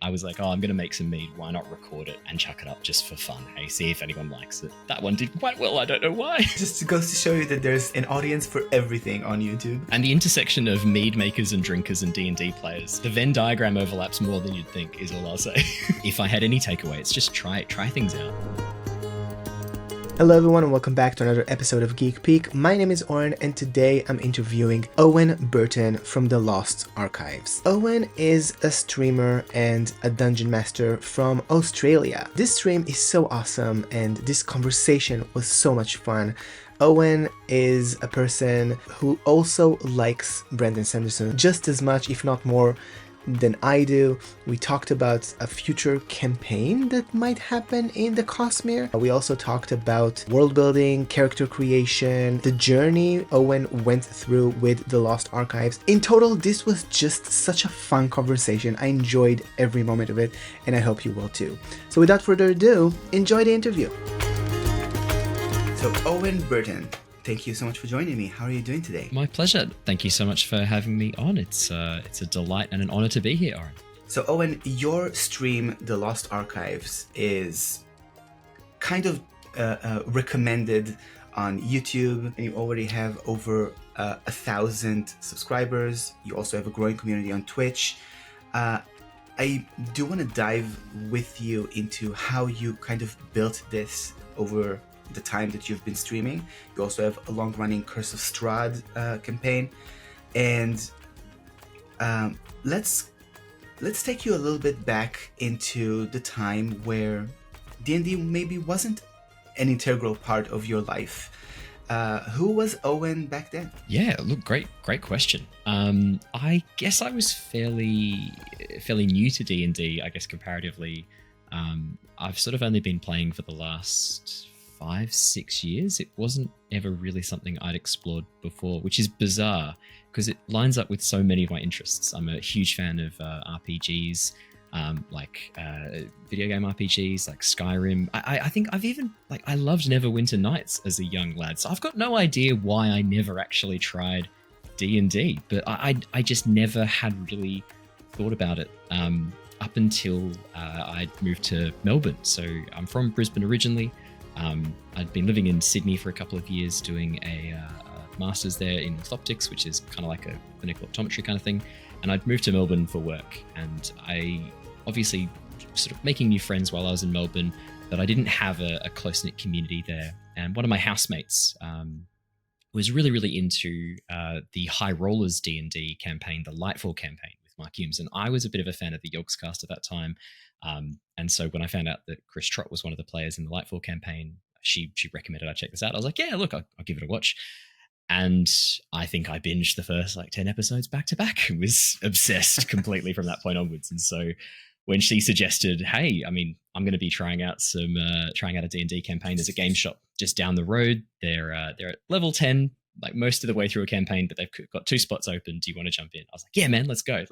I was like, oh, I'm going to make some mead. Why not record it and chuck it up just for fun? Hey, see if anyone likes it. That one did quite well. I don't know why. Just goes to show you that there's an audience for everything on YouTube. And the intersection of mead makers and drinkers and D&D players, the Venn diagram overlaps more than you'd think, is all I'll say. If I had any takeaway, it's just try things out. Hello everyone and welcome back to another episode of Geek Peek. My name is Oren and today I'm interviewing Owen Burton from the Lost Archives. Owen is a streamer and a dungeon master from Australia. This stream is so awesome and this conversation was so much fun. Owen is a person who also likes Brandon Sanderson just as much, if not more, than I do. We talked about a future campaign that might happen in the Cosmere. We also talked about world building, character creation, the journey Owen went through with the Lost Archives. In total, this was just such a fun conversation. I enjoyed every moment of it, and I hope you will too. So without further ado, enjoy the interview. So Owen Burton, thank you so much for joining me. How are you doing today? My pleasure. Thank you so much for having me on. It's a delight and an honor to be here, Oren. So Owen, your stream, The Lost Archives, is kind of recommended on YouTube, and you already have over 1,000 subscribers. You also have a growing community on Twitch. I do want to dive with you into how you kind of built this over the time that you've been streaming. You also have a long-running Curse of Strahd campaign, and let's take you a little bit back into the time where D&D maybe wasn't an integral part of your life. Who was Owen back then? Yeah, look, great question. I guess I was fairly new to D&D, I guess comparatively. I've sort of only been playing for the last 5-6 years. It wasn't ever really something I'd explored before, which is bizarre because it lines up with so many of my interests. I'm a huge fan of RPGs, video game RPGs like Skyrim. I think I've even I loved Neverwinter Nights as a young lad, so I've got no idea why I never actually tried D&D, but I just never had really thought about it up until I moved to Melbourne. So I'm from Brisbane originally. I'd been living in Sydney for a couple of years doing a master's there in orthoptics, which is kind of like a clinical optometry kind of thing. And I'd moved to Melbourne for work. And I obviously sort of making new friends while I was in Melbourne, but I didn't have a close-knit community there. And one of my housemates was really, really into the High Rollers D&D campaign, the Lightfall campaign with Mark Humes. And I was a bit of a fan of the Yogscast at that time. And so when I found out that Chris Trott was one of the players in the Lightfall campaign, she recommended I check this out. I was like, yeah, look, I'll give it a watch. And I think I binged the first 10 episodes back to back and was obsessed completely from that point onwards. And so when she suggested, hey, I mean, I'm going to be trying out a D&D campaign. There's a game shop just down the road. They're at level 10, like most of the way through a campaign, but they've got 2 spots open. Do you want to jump in? I was like, yeah, man, let's go.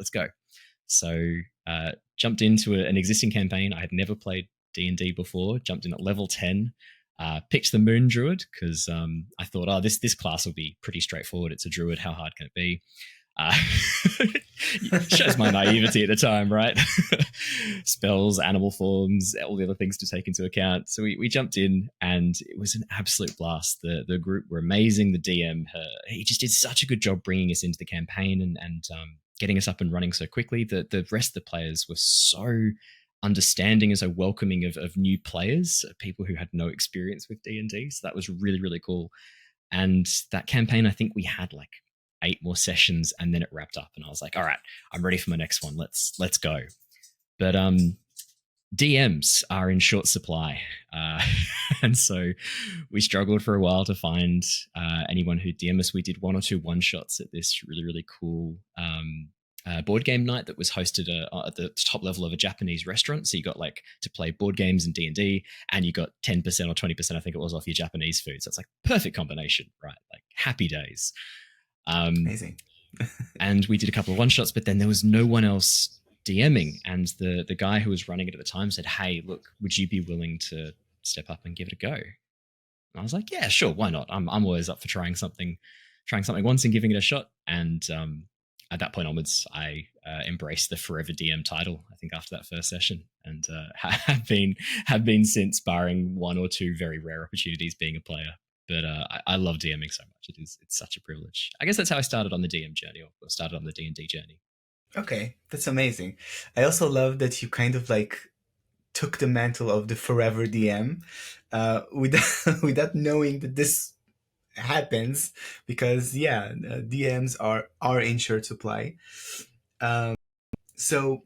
So jumped into an existing campaign. I had never played D&D before, jumped in at level 10, picked the Moon Druid because I thought, this class will be pretty straightforward. It's a druid. How hard can it be? Shows my naivety at the time, right? Spells, animal forms, all the other things to take into account. So we jumped in and it was an absolute blast. The group were amazing. The DM, he just did such a good job bringing us into the campaign and getting us up and running so quickly. The rest of the players were so understanding and so welcoming of new players, people who had no experience with D&D. So that was really, really cool. And that campaign, I think we had 8 more sessions and then it wrapped up. And I was like, all right, I'm ready for my next one. Let's go. But DMs are in short supply. And so we struggled for a while to find anyone who'd DM us. We did 1 or 2 one-shots at this really, really cool board game night that was hosted at the top level of a Japanese restaurant. So you got to play board games and D&D, and you got 10% or 20%, I think it was, off your Japanese food. So it's perfect combination, right? Happy days. Amazing. And we did a couple of one-shots, but then there was no one else DMing. And the guy who was running it at the time said, hey, look, would you be willing to step up and give it a go? And I was like, yeah, sure, why not? I'm always up for trying something once and giving it a shot. And at that point onwards, I embraced the Forever DM title. I think after that first session, and have been since, barring one or two very rare opportunities being a player. But I love DMing so much. It's such a privilege. I guess that's how I started on the DM journey, or started on the D&D journey. Okay, that's amazing. I also love that you kind of like took the mantle of the forever DM without without knowing that this happens, because yeah, DMs are in short supply. Um, so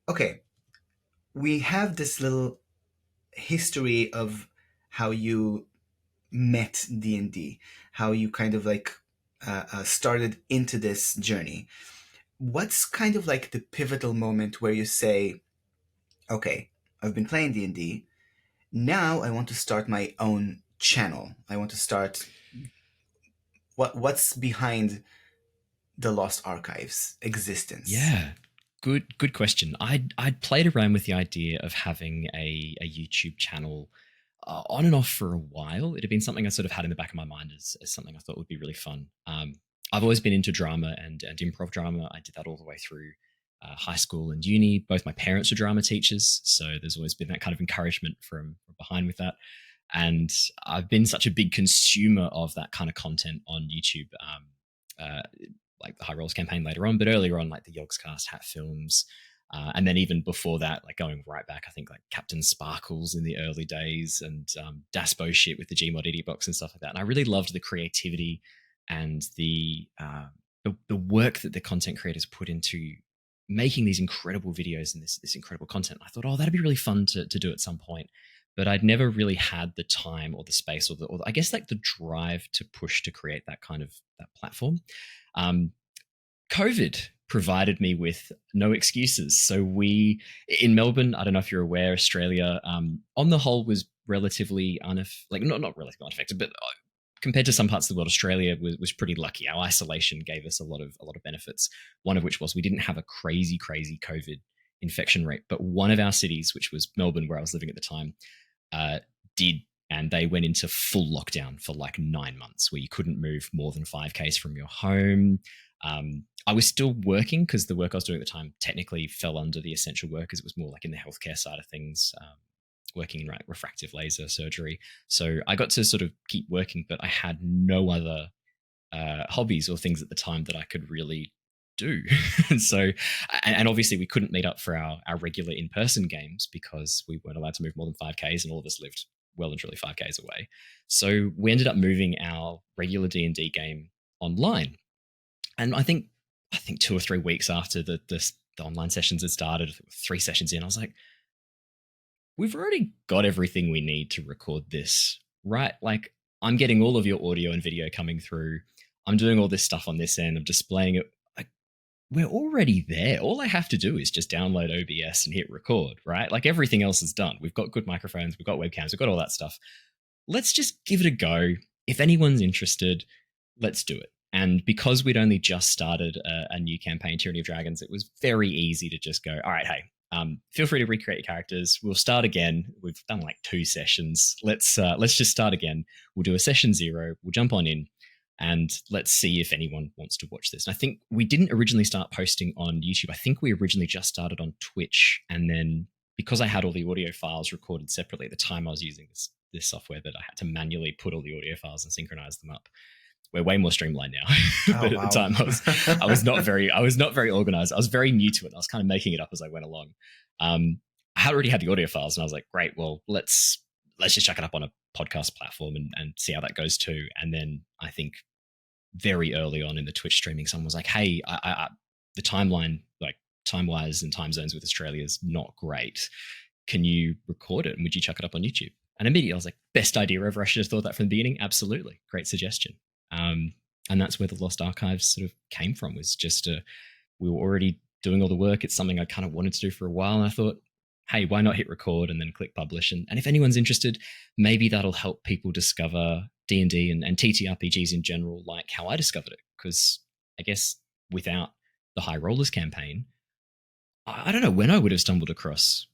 okay, we have this little history of how you met D&D, how you kind of like started into this journey. What's kind of like the pivotal moment where you say, okay, I've been playing D&D, now I want to start my own channel. I want to start what's behind the Lost Archives existence? Yeah, good question. I'd played around with the idea of having a YouTube channel on and off for a while. It had been something I sort of had in the back of my mind as something I thought would be really fun. I've always been into drama and improv drama. I did that all the way through high school and uni. Both my parents were drama teachers, so there's always been that kind of encouragement from behind with that. And I've been such a big consumer of that kind of content on YouTube. Like the High Rolls campaign later on, but earlier on, like the Yogscast, Hat Films, and then even before that, like going right back, I think like Captain Sparkles in the early days, and Daspo shit with the Gmod Idiot Box and stuff like that. And I really loved the creativity and the work that the content creators put into making these incredible videos and this incredible content. I thought, oh, that'd be really fun to do at some point. But I'd never really had the time or the space or I guess like the drive to push to create that kind of that platform. COVID provided me with no excuses. So we, in Melbourne, I don't know if you're aware, Australia, on the whole was relatively not relatively unaffected, but compared to some parts of the world, Australia was pretty lucky. Our isolation gave us a lot of benefits. One of which was we didn't have a crazy COVID infection rate, but one of our cities, which was Melbourne, where I was living at the time, did, and they went into full lockdown for like 9 months, where you couldn't move more than 5Ks from your home. I was still working because the work I was doing at the time technically fell under the essential workers. It was more like in the healthcare side of things, working in refractive laser surgery. So I got to sort of keep working, but I had no other hobbies or things at the time that I could really do. and obviously we couldn't meet up for our regular in-person games because we weren't allowed to move more than 5Ks, and all of us lived well and truly 5Ks away. So we ended up moving our regular D&D game online. And I think 2 or 3 weeks after the online sessions had started, 3 sessions in, I was like, we've already got everything we need to record this, right? Like, I'm getting all of your audio and video coming through. I'm doing all this stuff on this end. I'm displaying it. Like, we're already there. All I have to do is just download OBS and hit record, right? Like, everything else is done. We've got good microphones. We've got webcams. We've got all that stuff. Let's just give it a go. If anyone's interested, let's do it. And because we'd only just started a new campaign, Tyranny of Dragons, it was very easy to just go, all right, hey, feel free to recreate your characters. We'll start again. We've done like 2 sessions. Let's just start again. We'll do a session 0. We'll jump on in and let's see if anyone wants to watch this. And I think we didn't originally start posting on YouTube. I think we originally just started on Twitch. And then because I had all the audio files recorded separately at the time, I was using this software that I had to manually put all the audio files and synchronize them up. We're way more streamlined now. But at the time I was not very organized. I was very new to it. I was kind of making it up as I went along. I had already had the audio files and I was like, great, well, let's just chuck it up on a podcast platform and see how that goes too. And then I think very early on in the Twitch streaming, someone was like, hey, the timeline, like time-wise and time zones with Australia is not great. Can you record it and would you chuck it up on YouTube? And immediately I was like, best idea ever. I should have thought that from the beginning. Absolutely. Great suggestion. And that's where the Lost Archives sort of came from, was just we were already doing all the work. It's something I kind of wanted to do for a while. And I thought, hey, why not hit record and then click publish? And if anyone's interested, maybe that'll help people discover D&D and TTRPGs in general, like how I discovered it. Because I guess without the High Rollers campaign, I don't know when I would have stumbled across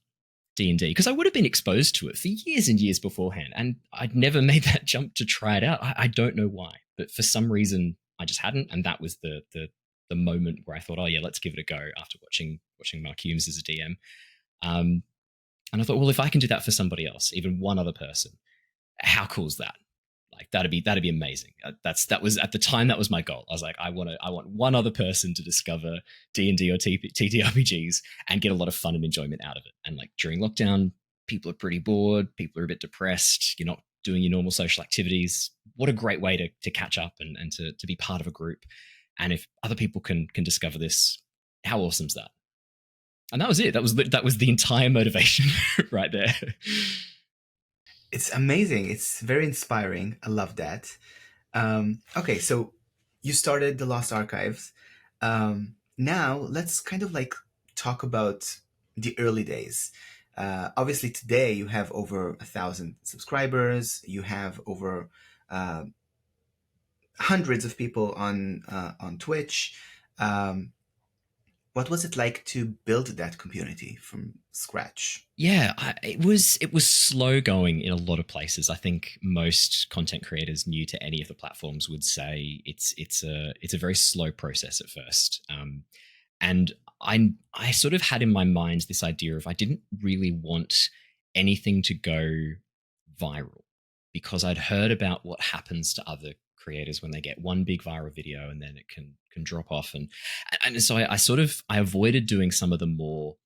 D&D, because I would have been exposed to it for years and years beforehand, and I'd never made that jump to try it out. I don't know why, but for some reason I just hadn't, and that was the the moment where I thought, oh yeah, let's give it a go after watching Mark Humes as a DM. Um, and I thought, well, if I can do that for somebody else, even one other person, how cool is that? Like that'd be amazing. That was at the time, that was my goal. I was like, I want one other person to discover D&D or TTRPGs and get a lot of fun and enjoyment out of it. And like during lockdown, people are pretty bored, people are a bit depressed, you're not doing your normal social activities. What a great way to catch up and to be part of a group. And if other people can discover this, how awesome is that? And that was it. That was the entire motivation right there. It's amazing. It's very inspiring. I love that. Okay, so you started the Lost Archives. Now let's kind of like talk about the early days. Obviously, today you have over 1,000 subscribers. You have over uh, hundreds of people on Twitch. Um, what was it like to build that community from scratch? Yeah, it was slow going in a lot of places. I think most content creators new to any of the platforms would say it's a very slow process at first. And I sort of had in my mind this idea of I didn't really want anything to go viral because I'd heard about what happens to other creators when they get one big viral video and then it can drop off, and so I sort of I avoided doing some of the more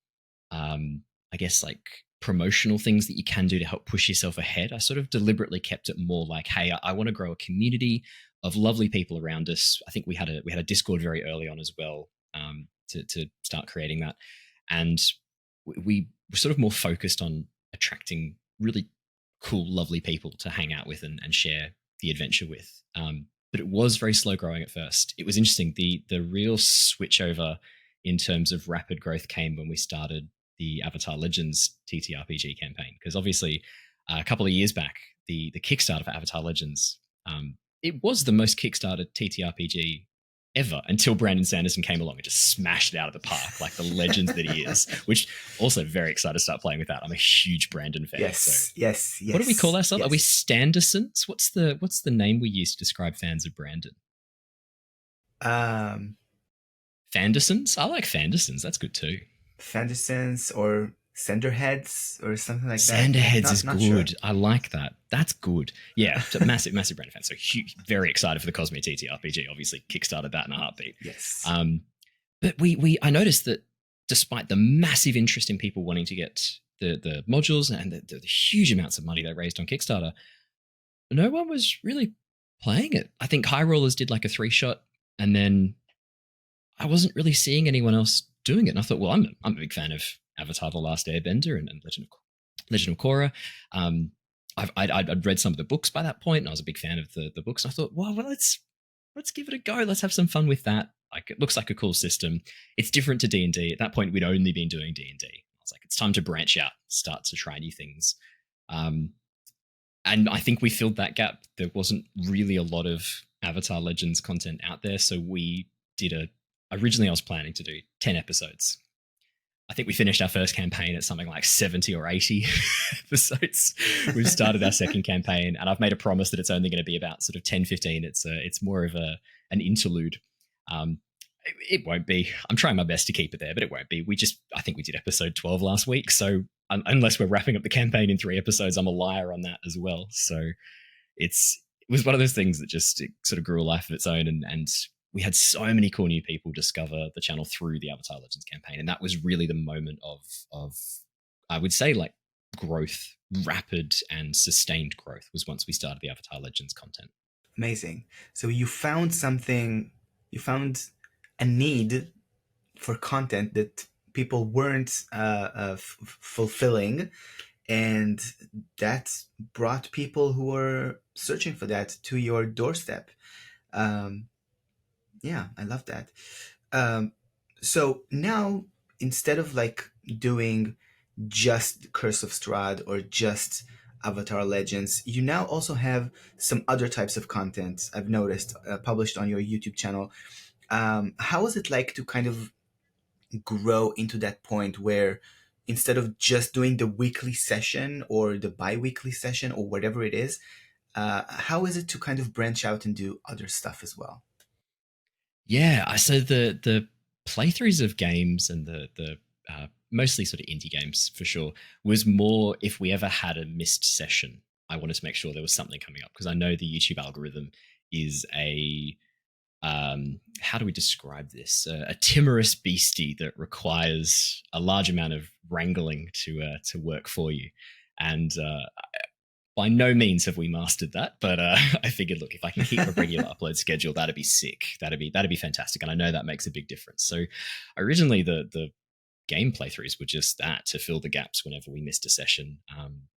I guess like promotional things that you can do to help push yourself ahead. I sort of deliberately kept it more like, hey, I want to grow a community of lovely people around us. I think we had a Discord very early on as well, to start creating that, and we were sort of more focused on attracting really cool, lovely people to hang out with and share the adventure with. But it was very slow growing at first. It was interesting. The real switch over in terms of rapid growth came when we started the Avatar Legends TTRPG campaign, because obviously a couple of years back, the Kickstarter for Avatar Legends, it was the most Kickstarted TTRPG ever until Brandon Sanderson came along and just smashed it out of the park like the legend that he is, which also very excited to start playing with that. I'm a huge Brandon fan. Yes, so. yes. What do we call ourselves? Yes. Are we Standersons? What's the name we use to describe fans of Brandon? Fandersons? I like Fandersons. That's good too. Fandersons or Senderheads or something like that. Senderheads is good. Sure. I like that. That's good. Yeah, so massive Brandon fan. So huge, very excited for the Cosmere TTRPG. Obviously, kickstarted that in a heartbeat. Yes. But I noticed that despite the massive interest in people wanting to get the modules and the huge amounts of money they raised on Kickstarter, no one was really playing it. I think High Rollers did like a 3-shot, and then I wasn't really seeing anyone else doing it. And I thought, well, I'm a big fan of Avatar: The Last Airbender and Legend of Korra. I'd read some of the books by that point, and I was a big fan of the books. And I thought, well, let's give it a go. Let's have some fun with that. Like, it looks like a cool system. It's different to D&D. At that point, we'd only been doing D&D. I was like, it's time to branch out, start to try new things. And I think we filled that gap. There wasn't really a lot of Avatar Legends content out there, so we did originally I was planning to do 10 episodes. I think we finished our first campaign at something like 70 or 80 episodes. We've started our second campaign, and I've made a promise that it's only going to be about sort of 10, 15. It's more of an interlude. It won't be. I'm trying my best to keep it there, but it won't be. I think we did episode 12 last week. So unless we're wrapping up the campaign in 3 episodes, I'm a liar on that as well. So it was one of those things that just it sort of grew a life of its own, and we had so many cool new people discover the channel through the Avatar Legends campaign. And that was really the moment of I would say, like, growth, rapid and sustained growth, was once we started the Avatar Legends content. Amazing. So you found a need for content that people weren't fulfilling, and that brought people who were searching for that to your doorstep. Yeah, I love that. So now, instead of like doing just Curse of Strahd or just Avatar Legends, you now also have some other types of content I've noticed published on your YouTube channel. How is it like to kind of grow into that point where instead of just doing the weekly session or the bi-weekly session or whatever it is, how is it to kind of branch out and do other stuff as well? Yeah, so the playthroughs of games and the mostly sort of indie games for sure was more if we ever had a missed session. I wanted to make sure there was something coming up because I know the YouTube algorithm is a how do we describe this? A timorous beastie that requires a large amount of wrangling to work for you, and by no means have we mastered that, but I figured, look, if I can keep a regular upload schedule, that'd be sick. That'd be fantastic, and I know that makes a big difference. So originally, the game playthroughs were just that to fill the gaps whenever we missed a session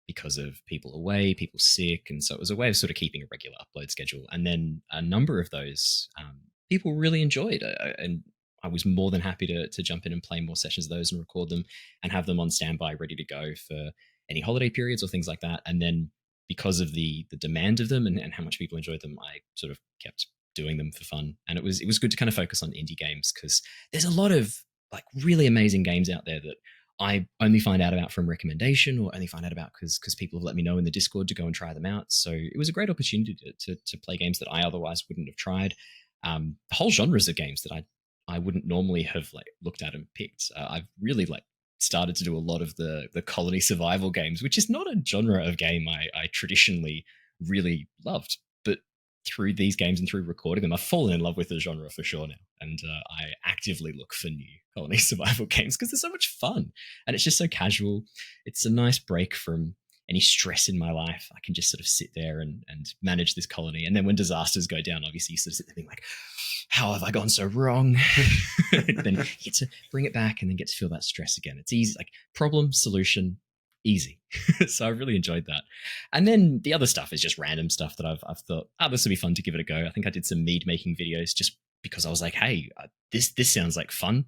because of people away, people sick, and so it was a way of sort of keeping a regular upload schedule. And then a number of those people really enjoyed, and I was more than happy to jump in and play more sessions of those and record them and have them on standby, ready to go for any holiday periods or things like that. And then because of the demand of them and how much people enjoyed them, I sort of kept doing them for fun. And it was good to kind of focus on indie games because there's a lot of like really amazing games out there that I only find out about from recommendation or only find out about because people have let me know in the Discord to go and try them out. So it was a great opportunity to play games that I otherwise wouldn't have tried. Whole genres of games that I wouldn't normally have like looked at and picked. I've really like started to do a lot of the colony survival games, which is not a genre of game I traditionally really loved. But through these games and through recording them, I've fallen in love with the genre for sure now. And I actively look for new colony survival games because they're so much fun. And it's just so casual. It's a nice break from any stress in my life. I can just sort of sit there and manage this colony. And then when disasters go down, obviously you sort of sit there being like, how have I gone so wrong? Then you get to bring it back and then get to feel that stress again. It's easy, like problem, solution, easy. So I really enjoyed that. And then the other stuff is just random stuff that I've thought, oh, this would be fun to give it a go. I think I did some mead making videos just because I was like, hey, this sounds like fun.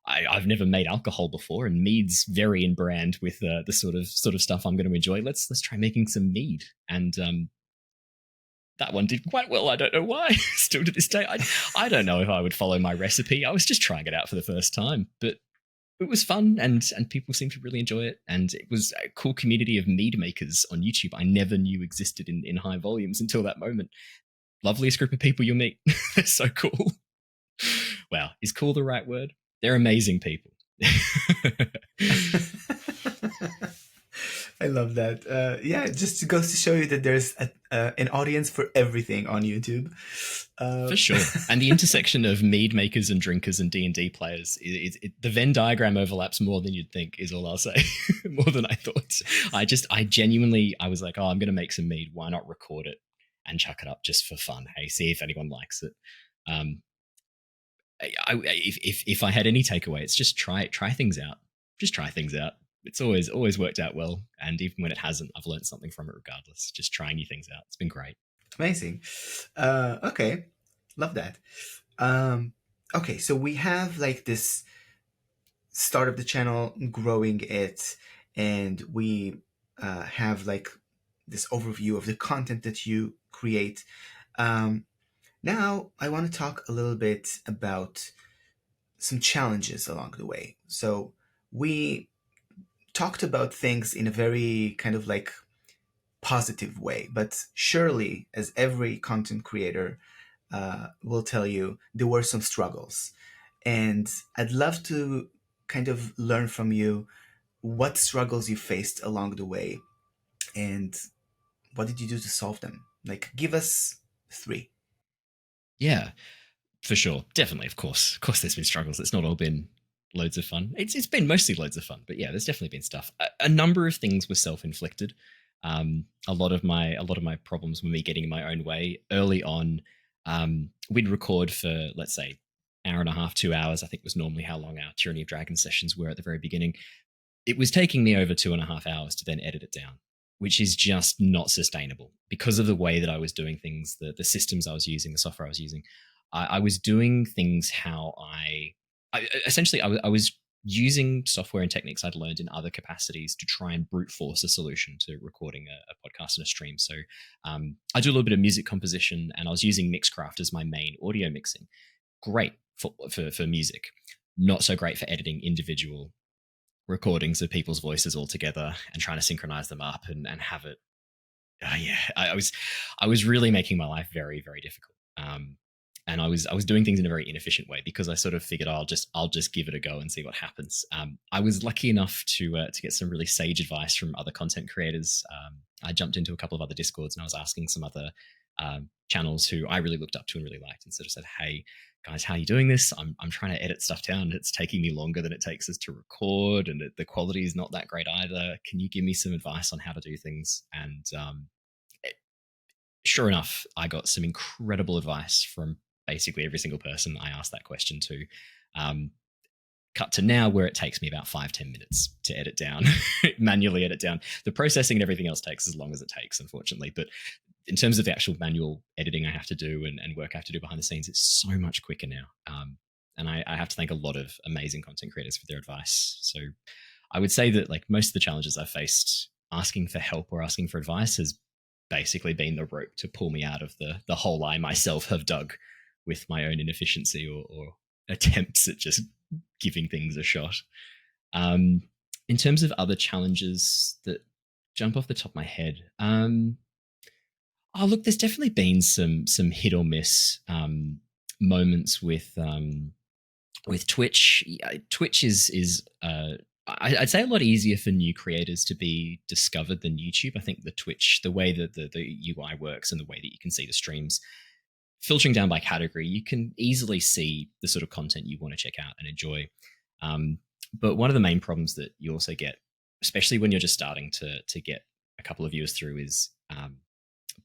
I've never made alcohol before, and mead's very in brand with the sort of stuff I'm going to enjoy. Let's try making some mead, and that one did quite well. I don't know why. Still to this day, I don't know if I would follow my recipe. I was just trying it out for the first time, but it was fun, and people seemed to really enjoy it. And it was a cool community of mead makers on YouTube I never knew existed in high volumes until that moment. Loveliest group of people you'll meet. They're so cool. Wow, is cool the right word? They're amazing people. I love that. Yeah, it just goes to show you that there's an audience for everything on YouTube. For sure. And the intersection of mead makers and drinkers and D&D players, the Venn diagram overlaps more than you'd think, is all I'll say. More than I thought. I genuinely, I was like, oh, I'm going to make some mead. Why not record it and chuck it up just for fun? Hey, see if anyone likes it. If I had any takeaway, it's just try things out. Just try things out. It's always worked out well, and even when it hasn't, I've learned something from it regardless. Just trying new things out. It's been great. Amazing. Okay, love that. Okay, so we have like this start of the channel, growing it, and we have like this overview of the content that you create. Now I want to talk a little bit about some challenges along the way. So we talked about things in a very kind of like positive way, but surely, as every content creator will tell you, there were some struggles. And I'd love to kind of learn from you what struggles you faced along the way and what did you do to solve them? Like, give us 3. Yeah, for sure. Definitely, of course. Of course, there's been struggles. It's not all been loads of fun. It's been mostly loads of fun, but yeah, there's definitely been stuff. A number of things were self-inflicted. A lot of my problems were me getting in my own way early on. We'd record for, let's say, hour and a half, 2 hours, I think was normally how long our Tyranny of Dragons sessions were at the very beginning. It was taking me over 2.5 hours to then edit it down, which is just not sustainable because of the way that I was doing things, the systems I was using, the software I was using. I was doing things how I essentially I was using software and techniques I'd learned in other capacities to try and brute force a solution to recording a podcast and a stream. So I do a little bit of music composition, and I was using Mixcraft as my main audio mixing. Great for music, not so great for editing individual recordings of people's voices all together and trying to synchronize them up and have it. I was really making my life very, very difficult. and I was doing things in a very inefficient way because I sort of figured, I'll just give it a go and see what happens. I was lucky enough to get some really sage advice from other content creators. I jumped into a couple of other discords and I was asking some other channels who I really looked up to and really liked, and sort of said, hey guys, how are you doing this? I'm trying to edit stuff down. It's taking me longer than it takes us to record, and the quality is not that great either. Can you give me some advice on how to do things? And sure enough, I got some incredible advice from basically every single person I asked that question to. Cut to now where it takes me about 5-10 minutes to edit down, manually edit down. The processing and everything else takes as long as it takes, unfortunately. But in terms of the actual manual editing I have to do and work I have to do behind the scenes, it's so much quicker now. And I have to thank a lot of amazing content creators for their advice. So I would say that like most of the challenges I've faced, asking for help or asking for advice has basically been the rope to pull me out of the hole I myself have dug with my own inefficiency or attempts at just giving things a shot. In terms of other challenges that jump off the top of my head, look, there's definitely been some hit or miss moments with Twitch. Twitch is I'd say a lot easier for new creators to be discovered than YouTube. I think the way that the UI works and the way that you can see the streams, filtering down by category, you can easily see the sort of content you want to check out and enjoy. But one of the main problems that you also get, especially when you're just starting to get a couple of viewers through, is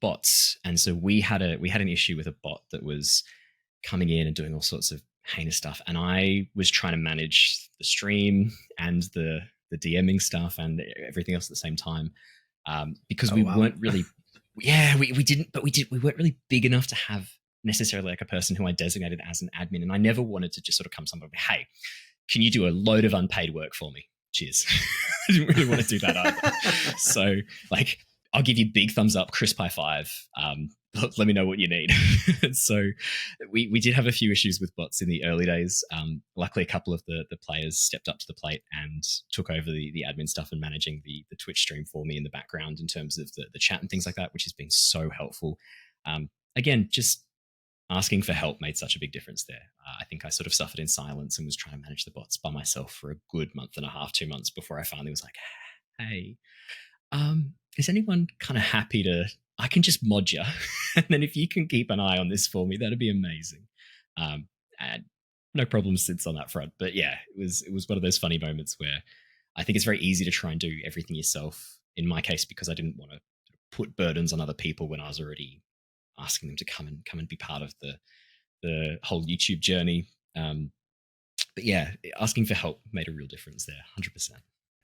bots. And so we had an issue with a bot that was coming in and doing all sorts of heinous stuff, and I was trying to manage the stream and the DMing stuff and everything else at the same time, because we weren't really we weren't really big enough to have necessarily like a person who I designated as an admin, and I never wanted to just sort of come somewhere, hey, can you do a load of unpaid work for me? Cheers. I didn't really want to do that either. So like, I'll give you big thumbs up, crisp high five. Let me know what you need. So we did have a few issues with bots in the early days. Luckily, a couple of the players stepped up to the plate and took over the admin stuff and managing the Twitch stream for me in the background in terms of the chat and things like that, which has been so helpful. Again, just asking for help made such a big difference there. I think I sort of suffered in silence and was trying to manage the bots by myself for a good month and a half, 2 months before I finally was like, hey, is anyone kind of happy I can just mod you. And then if you can keep an eye on this for me, that'd be amazing. And no problem since on that front. But yeah, it was one of those funny moments where I think it's very easy to try and do everything yourself. In my case, because I didn't want to put burdens on other people when I was already asking them to come and be part of the whole YouTube journey. But yeah, asking for help made a real difference there, 100%.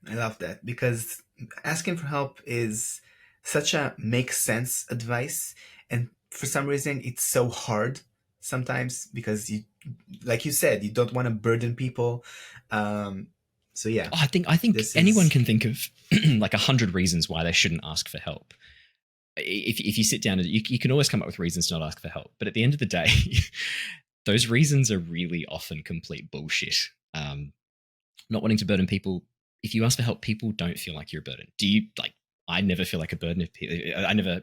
I love that, because asking for help is such a make sense advice, and for some reason it's so hard sometimes because you, like you said, you don't want to burden people. So yeah, I think anyone can think of like 100 reasons why they shouldn't ask for help. If you sit down, you can always come up with reasons to not ask for help. But at the end of the day, those reasons are really often complete bullshit. Not wanting to burden people. If you ask for help, people don't feel like you're a burden. Do you like? I never feel like a burden. I never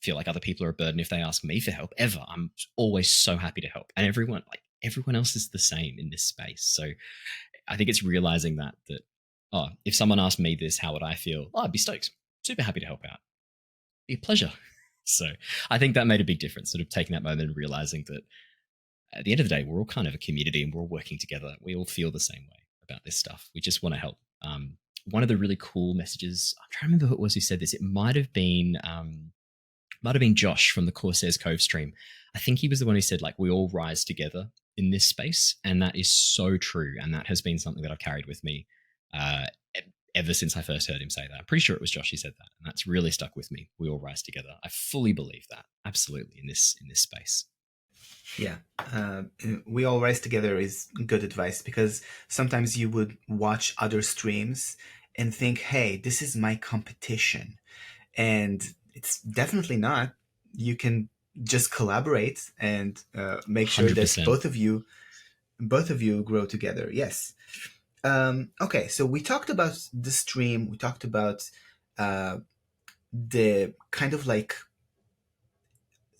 feel like other people are a burden if they ask me for help ever. I'm always so happy to help, and everyone else is the same in this space. So I think it's realizing that if someone asked me this, how would I feel? Oh, I'd be stoked, super happy to help out. Be a pleasure. So I think that made a big difference. Sort of taking that moment and realizing that at the end of the day, we're all kind of a community and we're all working together. We all feel the same way about this stuff. We just want to help. One of the really cool messages, I'm trying to remember who it was who said this. It might have been Josh from the Corsairs Cove stream. I think he was the one who said, like, we all rise together in this space. And that is so true. And that has been something that I've carried with me ever since I first heard him say that. I'm pretty sure it was Josh who said that. And that's really stuck with me. We all rise together. I fully believe that. Absolutely. In this space. Yeah, we all rise together is good advice, because sometimes you would watch other streams and think, hey, this is my competition. And it's definitely not. You can just collaborate and make sure 100%. That both of you grow together. Yes. Okay, so we talked about the stream. We talked about the kind of like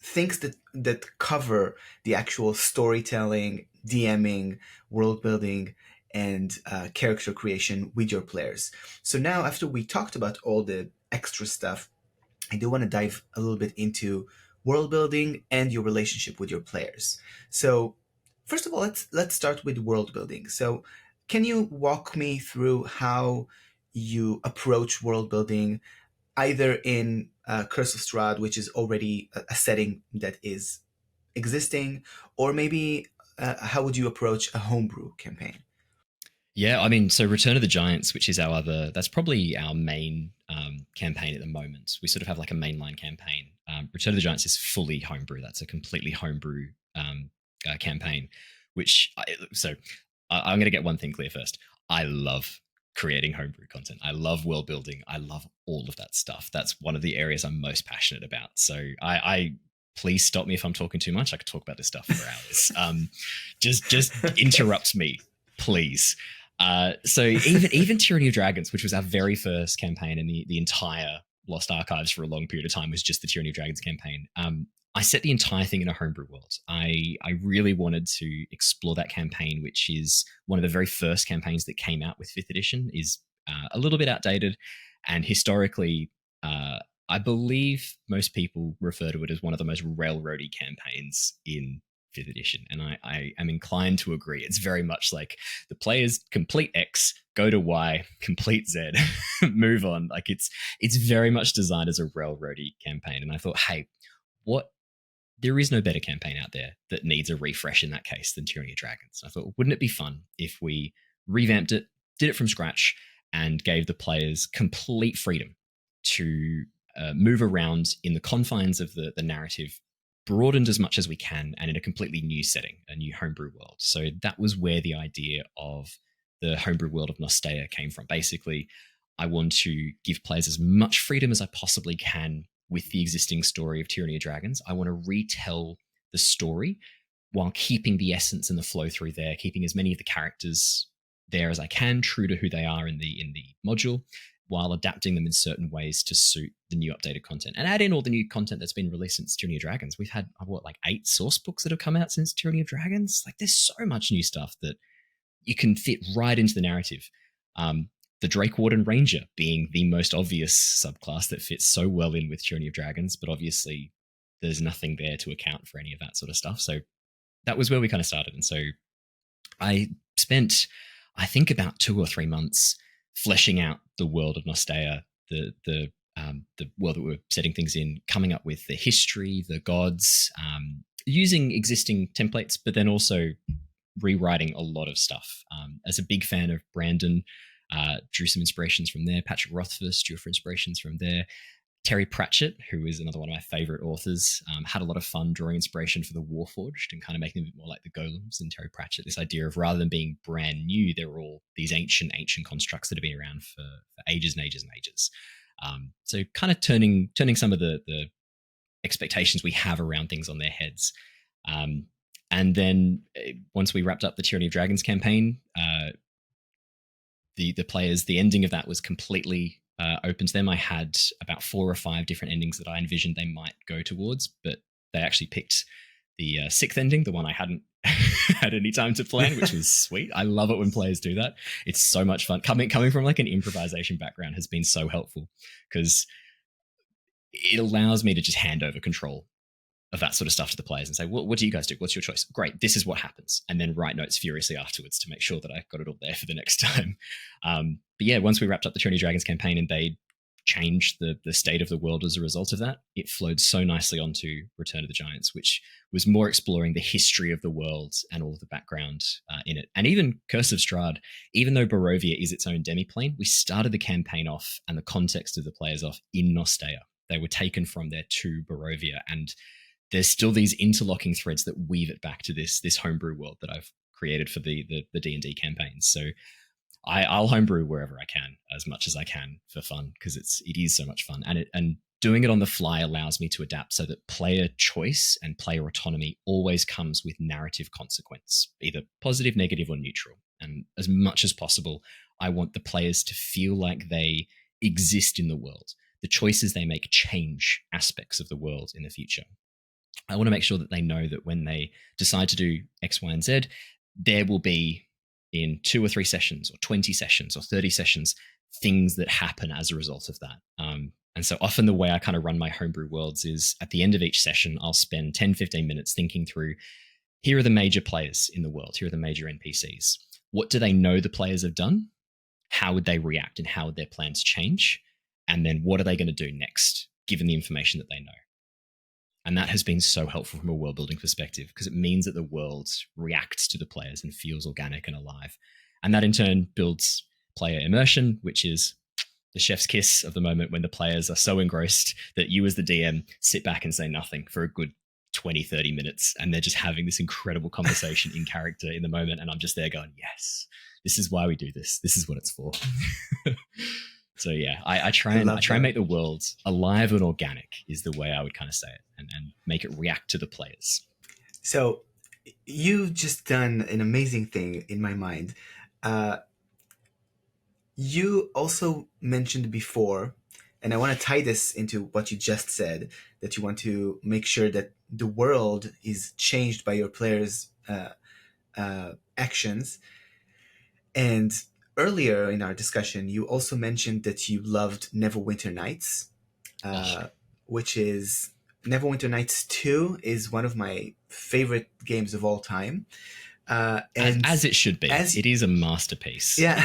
things that cover the actual storytelling, DMing, world building, and character creation with your players. So now, after we talked about all the extra stuff, I do want to dive a little bit into world building and your relationship with your players. So, first of all, let's start with world building. So, can you walk me through how you approach world building, either in Curse of Strahd, which is already a setting that is existing, or maybe how would you approach a homebrew campaign? Yeah, I mean, so Return of the Giants, which is that's probably our main campaign at the moment. We sort of have like a mainline campaign. Return of the Giants is fully homebrew. That's a completely homebrew campaign, I'm going to get one thing clear first. I love creating homebrew content. I love world building. I love all of that stuff. That's one of the areas I'm most passionate about. So I please stop me if I'm talking too much. I could talk about this stuff for hours. Just interrupt me, please. So even Tyranny of Dragons, which was our very first campaign, and the entire Lost Archives for a long period of time was just the Tyranny of Dragons campaign. I set the entire thing in a homebrew world. I really wanted to explore that campaign, which is one of the very first campaigns that came out with 5th edition, is a little bit outdated, and historically, I believe most people refer to it as one of the most railroady campaigns in 5th edition, and I am inclined to agree. It's very much like the players complete X, go to Y, complete Z, move on. Like it's very much designed as a railroady campaign, and I thought, hey, what there is no better campaign out there that needs a refresh in that case than Tyranny of Dragons. I thought, wouldn't it be fun if we revamped it, did it from scratch, and gave the players complete freedom to move around in the confines of the narrative, broadened as much as we can, and in a completely new setting, a new homebrew world. So that was where the idea of the homebrew world of Nostea came from. Basically, I want to give players as much freedom as I possibly can with the existing story of Tyranny of Dragons. I want to retell the story while keeping the essence and the flow through there, keeping as many of the characters there as I can, true to who they are in the module, while adapting them in certain ways to suit the new updated content, and add in all the new content that's been released since Tyranny of Dragons. We've had, like 8 source books that have come out since Tyranny of Dragons. Like, there's so much new stuff that you can fit right into the narrative. The Drake Warden Ranger being the most obvious subclass that fits so well in with Tyranny of Dragons, but obviously there's nothing there to account for any of that sort of stuff. So that was where we kind of started. And so I spent, I think, about 2 or 3 months fleshing out the world of Nostea, the world that we're setting things in, coming up with the history, the gods, using existing templates, but then also rewriting a lot of stuff. As a big fan of Brandon, drew some inspirations from there. Patrick Rothfuss drew for inspirations from there. Terry Pratchett, who is another one of my favorite authors, had a lot of fun drawing inspiration for the Warforged and kind of making them a bit more like the golems. And Terry Pratchett, this idea of, rather than being brand new, they're all these ancient constructs that have been around for ages and ages and ages. So kind of turning some of the expectations we have around things on their heads. And then once we wrapped up the Tyranny of Dragons campaign, the players, the ending of that was completely open to them. I had about 4 or 5 different endings that I envisioned they might go towards, but they actually picked the 6th ending, the one I hadn't had any time to plan, which was sweet. I love it when players do that. It's so much fun. Coming from like an improvisation background has been so helpful, because it allows me to just hand over control of that sort of stuff to the players and say, what do you guys do? What's your choice? Great, this is what happens. And then write notes furiously afterwards to make sure that I got it all there for the next time. But yeah, once we wrapped up the Tyranny of Dragons campaign and they changed the state of the world as a result of that, it flowed so nicely onto Return of the Giants, which was more exploring the history of the world and all of the background in it. And even Curse of Strahd, even though Barovia is its own demiplane, we started the campaign off and the context of the players off in Nostea. They were taken from there to Barovia, and there's still these interlocking threads that weave it back to this homebrew world that I've created for the D&D campaigns. So I'll homebrew wherever I can, as much as I can, for fun, because it is so much fun, and doing it on the fly allows me to adapt so that player choice and player autonomy always comes with narrative consequence, either positive, negative, or neutral. And as much as possible, I want the players to feel like they exist in the world. The choices they make change aspects of the world in the future. I want to make sure that they know that when they decide to do X, Y, and Z, there will be in 2 or 3 sessions or 20 sessions or 30 sessions things that happen as a result of that. And so often the way I kind of run my homebrew worlds is at the end of each session, I'll spend 10, 15 minutes thinking through, here are the major players in the world. Here are the major NPCs. What do they know the players have done? How would they react and how would their plans change? And then what are they going to do next, given the information that they know? And that has been so helpful from a world building perspective because it means that the world reacts to the players and feels organic and alive. And that in turn builds player immersion, which is the chef's kiss of the moment when the players are so engrossed that you as the DM sit back and say nothing for a good 20, 30 minutes. And they're just having this incredible conversation in character in the moment. And I'm just there going, yes, this is why we do this. This is what it's for. So yeah, I try and make the world alive and organic is the way I would kind of say it, and make it react to the players. So you've just done an amazing thing in my mind. You also mentioned before, and I want to tie this into what you just said, that you want to make sure that the world is changed by your players' actions. And earlier in our discussion, you also mentioned that you loved Neverwinter Nights, which is Neverwinter Nights 2 is one of my favorite games of all time. And as it should be. It is a masterpiece. Yeah.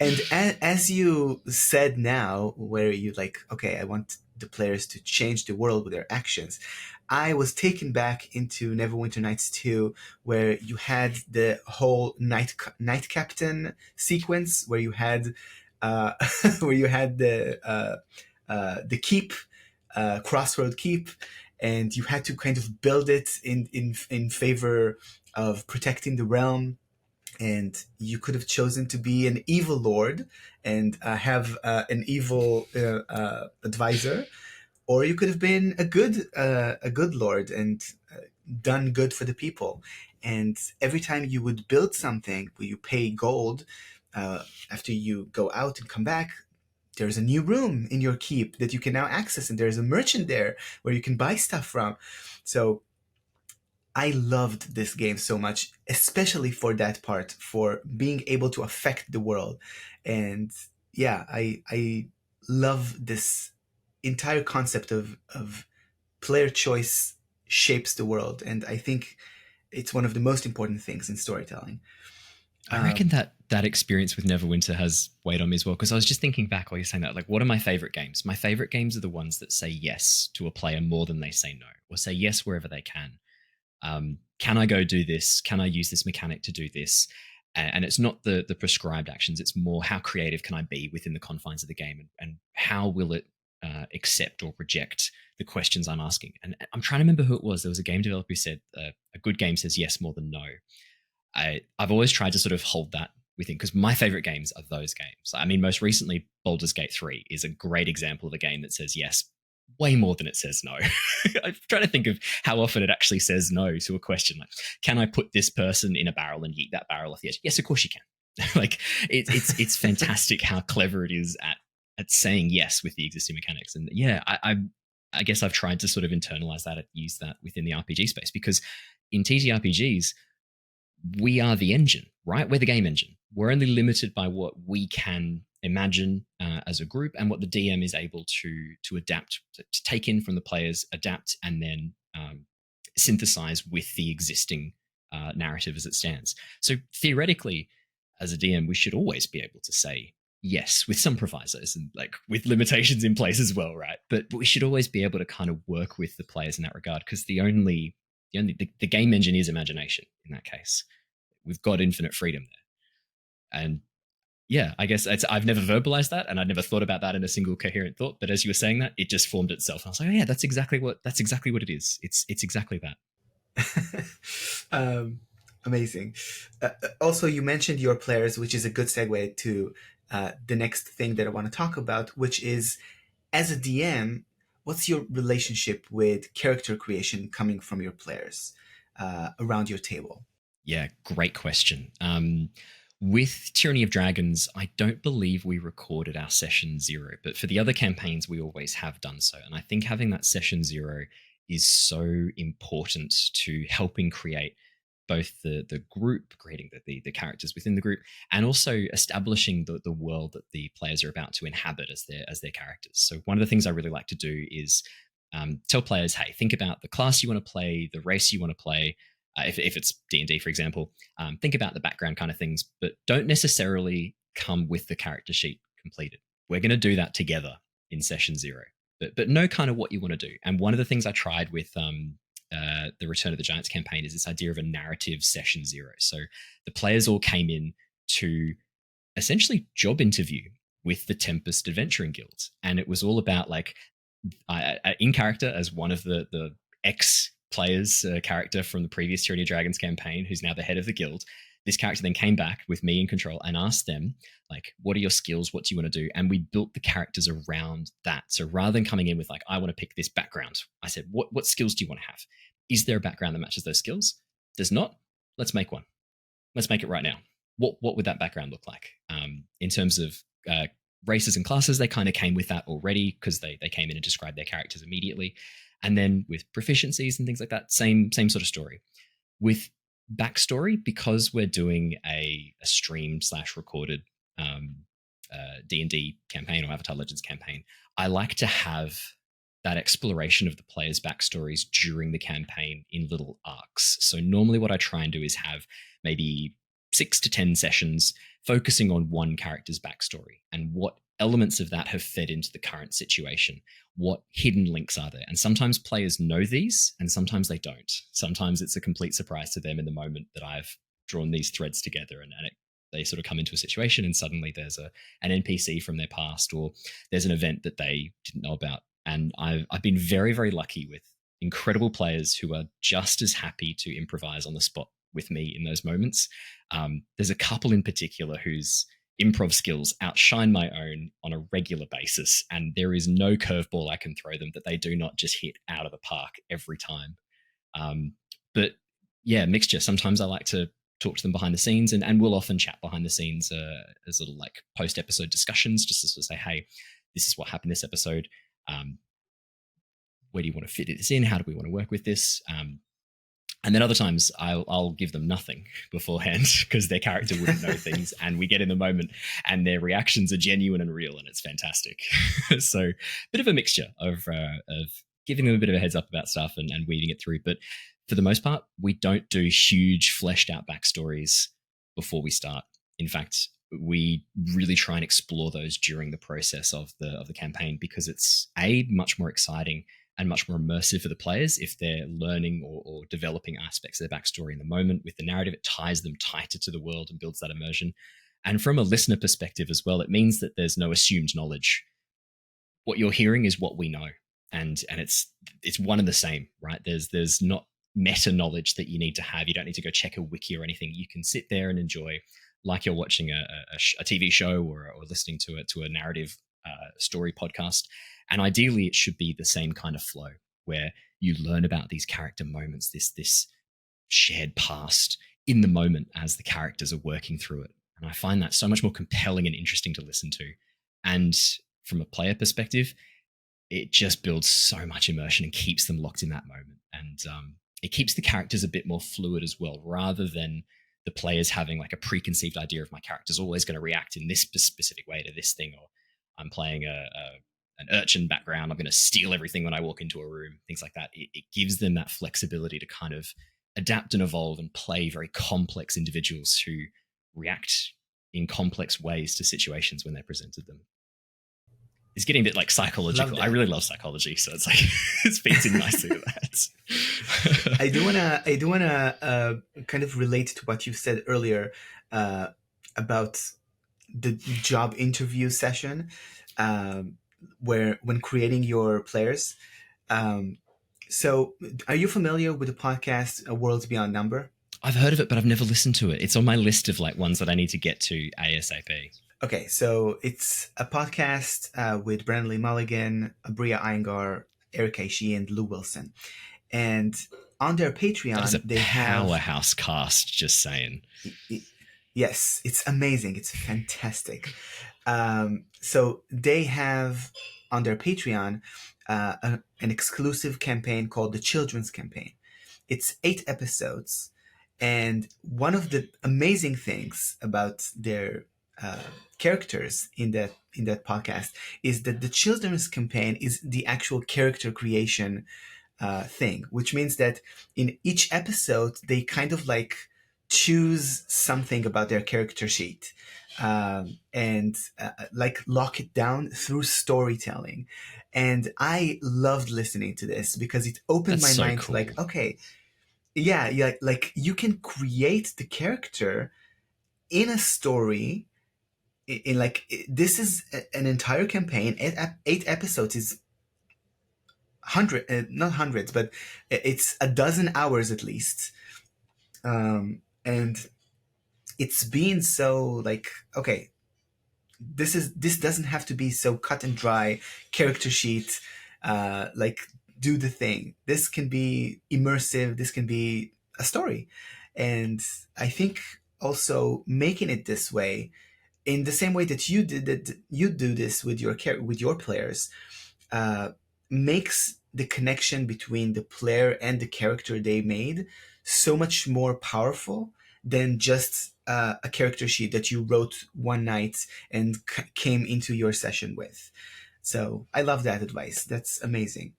And as you said now, where you like, okay, I want the players to change the world with their actions, I was taken back into Neverwinter Nights 2, where you had the whole night captain sequence, where you had the keep, Crossroad Keep, and you had to kind of build it in favor of protecting the realm. And you could have chosen to be an evil lord and have an evil advisor, or you could have been a good lord and done good for the people. And every time you would build something where you pay gold, after you go out and come back, there's a new room in your keep that you can now access, and there's a merchant there where you can buy stuff from. So I loved this game so much, especially for that part, for being able to affect the world. And yeah, I love this entire concept of player choice shapes the world. And I think it's one of the most important things in storytelling. I reckon that experience with Neverwinter has weighed on me as well, because I was just thinking back while you're saying that, like, what are my favorite games? My favorite games are the ones that say yes to a player more than they say no, or say yes wherever they can. Can I go do this? Can I use this mechanic to do this? And it's not the prescribed actions. It's more how creative can I be within the confines of the game, and how will it accept or reject the questions I'm asking. And I'm trying to remember who it was. There was a game developer who said a good game says yes more than no. I've always tried to sort of hold that within, because my favorite games are those games. I mean, most recently, Baldur's Gate 3 is a great example of a game that says yes way more than it says no. I'm trying to think of how often it actually says no to a question like, can I put this person in a barrel and yeet that barrel off the edge? Yes, of course you can. Like it's fantastic how clever it is at saying yes with the existing mechanics. And yeah, I guess I've tried to sort of internalize that and use that within the RPG space, because in TTRPGs, we are the engine, right? We're the game engine. We're only limited by what we can imagine as a group, and what the DM is able to adapt, to take in from the players, adapt, and then synthesize with the existing narrative as it stands. So theoretically, as a DM, we should always be able to say yes with some provisos and like with limitations in place as well, right? But we should always be able to kind of work with the players in that regard, because the game engine is imagination in that case. We've got infinite freedom there. And yeah, I guess I've never verbalized that, and I'd never thought about that in a single coherent thought. But as you were saying that, it just formed itself. And I was like, oh yeah, that's exactly what it is. It's exactly that. Amazing. Also, you mentioned your players, which is a good segue to the next thing that I want to talk about, which is, as a DM, what's your relationship with character creation coming from your players around your table? Yeah, great question. With Tyranny of Dragons, I don't believe we recorded our session 0, but for the other campaigns, we always have done so. And I think having that session 0 is so important to helping create both the group, creating the characters within the group, and also establishing the world that the players are about to inhabit as their characters. So one of the things I really like to do is tell players, hey, think about the class you want to play, the race you want to play. If it's D&D, for example, think about the background kind of things, but don't necessarily come with the character sheet completed. We're going to do that together in session 0, but know kind of what you want to do. And one of the things I tried with the Return of the Giants campaign is this idea of a narrative session 0. So the players all came in to essentially job interview with the Tempest Adventuring Guild, and it was all about like in character as one of the ex players character from the previous Tyranny of Dragons campaign, who's now the head of the guild. This character then came back with me in control and asked them, like, what are your skills? What do you want to do? And we built the characters around that. So rather than coming in with like, I want to pick this background, I said, what skills do you want to have? Is there a background that matches those skills? There's not. Let's make one. Let's make it right now. What would that background look like? In terms of races and classes, they kind of came with that already because they came in and described their characters immediately. And then with proficiencies and things like that, same sort of story. With backstory, because we're doing a streamed / recorded D&D campaign or Avatar Legends campaign, I like to have that exploration of the players' backstories during the campaign in little arcs. So normally what I try and do is have maybe 6 to 10 sessions focusing on one character's backstory and what elements of that have fed into the current situation. What hidden links are there? And sometimes players know these and sometimes they don't. Sometimes it's a complete surprise to them in the moment that I've drawn these threads together and they sort of come into a situation and suddenly there's an NPC from their past or there's an event that they didn't know about. And I've been very, very lucky with incredible players who are just as happy to improvise on the spot with me in those moments. There's a couple in particular whose improv skills outshine my own on a regular basis, and there is no curveball I can throw them that they do not just hit out of the park every time. But yeah, mixture. Sometimes I like to talk to them behind the scenes, and we'll often chat behind the scenes as little like post-episode discussions, just to sort of say, hey, this is what happened this episode. Where do you want to fit this in? How do we want to work with this? And then other times I'll give them nothing beforehand because their character wouldn't know things, and we get in the moment and their reactions are genuine and real, and it's fantastic. So bit of a mixture of giving them a bit of a heads up about stuff and weaving it through. But for the most part, we don't do huge fleshed out backstories before we start. In fact, we really try and explore those during the process of the campaign because it's much more exciting and much more immersive for the players if they're learning or developing aspects of their backstory in the moment. With the narrative, it ties them tighter to the world and builds that immersion. And from a listener perspective as well, it means that there's no assumed knowledge. What you're hearing is what we know, and it's one and the same, right? There's not meta knowledge that you need to have. You don't need to go check a wiki or anything. You can sit there and enjoy like you're watching a TV show or listening to a narrative story podcast. And ideally, it should be the same kind of flow where you learn about these character moments, this shared past in the moment as the characters are working through it. And I find that so much more compelling and interesting to listen to. And from a player perspective, it just builds so much immersion and keeps them locked in that moment. And it keeps the characters a bit more fluid as well, rather than the players having like a preconceived idea of my character's always going to react in this specific way to this thing, or I'm playing an urchin background, I'm going to steal everything when I walk into a room, things like that. It gives them that flexibility to kind of adapt and evolve and play very complex individuals who react in complex ways to situations when they're presented them. It's getting a bit like psychological. I really love psychology, so it's like it fits in nicely with that. I do wanna kind of relate to what you said earlier about the job interview session, where when creating your players. So, are you familiar with the podcast Worlds Beyond Number? I've heard of it, but I've never listened to it. It's on my list of like ones that I need to get to ASAP. Okay, so it's a podcast with Brennan Lee Mulligan, Bria Iyengar, Eric Aishi, and Lou Wilson. And on their Patreon, they have a powerhouse cast, just saying. Yes, it's amazing. It's fantastic. So they have on their Patreon an exclusive campaign called the Children's Campaign. It's 8 episodes, and one of the amazing things about their characters in that podcast is that the Children's Campaign is the actual character creation thing, which means that in each episode they kind of like choose something about their character sheet, and like lock it down through storytelling. And I loved listening to this because it opened That's my so mind to cool. like, okay, yeah, like you can create the character in a story in like this is an entire campaign. 8 episodes is not hundreds, but it's a dozen hours at least. And it's been so like, okay, this doesn't have to be so cut and dry character sheet, like do the thing. This can be immersive, this can be a story. And I think also making it this way, in the same way that you do this with with your players, uh, makes the connection between the player and the character they made so much more powerful than just a character sheet that you wrote one night and came into your session with. So I love that advice. That's amazing.